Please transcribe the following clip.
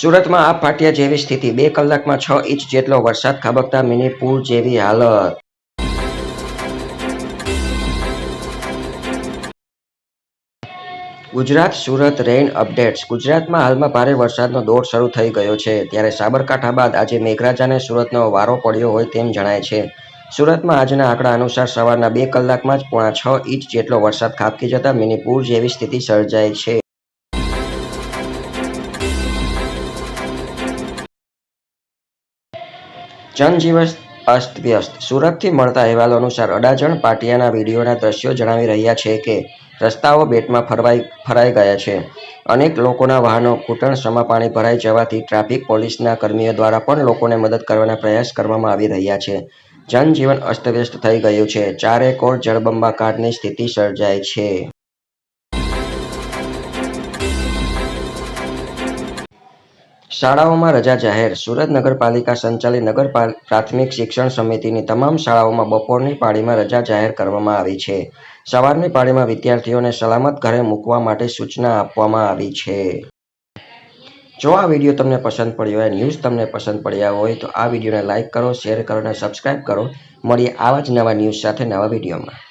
સુરતમાં આબ ફાટ્યા જેવી સ્થિતિ, 2 કલાકમાં 6 ઇંચ જેટલો વરસાદ ખાબકતા મિની પૂર જેવી હાલત. Gujarat Surat rain updates. ગુજરાતમાં હાલમાં ભારે વરસાદનો દોર શરૂ થઈ ગયો છે, ત્યારે સાબરકાંઠા બાદ આજે મેઘરાજાને સુરતનો વારો પડ્યો હોય તેમ જણાય છે. સુરતમાં આજના આંકડા અનુસાર સવારના 2 કલાકમાં જ 5.6 ઇંચ જેટલો વરસાદ ખાબકી જતા મિની પૂર જેવી સ્થિતિ સર્જાઈ છે. જનજીવન અસ્તવ્યસ્ત. સુરતથી મળતા અહેવાલો અનુસાર અડાજણ પાટિયાના વીડિયોના દ્રશ્યો જણાવી રહ્યા છે કે રસ્તાઓ બેટમાં ફરાઈ ગયા છે. અનેક લોકોના વાહનો ઘૂંટણસમા પાણી ભરાઈ જવાથી ટ્રાફિક પોલીસના કર્મીઓ દ્વારા પણ લોકોને મદદ કરવાના પ્રયાસ કરવામાં આવી રહ્યા છે. જનજીવન અસ્તવ્યસ્ત થઈ ગયું છે. ચારેકોર જળબંબાકારની સ્થિતિ સર્જાઈ છે. શાળાઓમાં રજા જાહેર. સુરત નગરપાલિકા સંચાલિત નગર પ્રાથમિક શિક્ષણ સમિતિની તમામ શાળાઓમાં બપોરની પાળીમાં રજા જાહેર કરવામાં આવી છે. સવારની પાળીમાં વિદ્યાર્થીઓને સલામત ઘરે મૂકવા માટે સૂચના આપવામાં આવી છે. જો આ વિડીયો તમને પસંદ પડ્યો હોય, ન્યૂઝ તમને પસંદ પડ્યા હોય તો આ વિડીયોને લાઇક કરો, શેર કરો અને સબસ્ક્રાઇબ કરો. મળીએ આવા જ નવા ન્યૂઝ સાથે નવા વિડીયોમાં.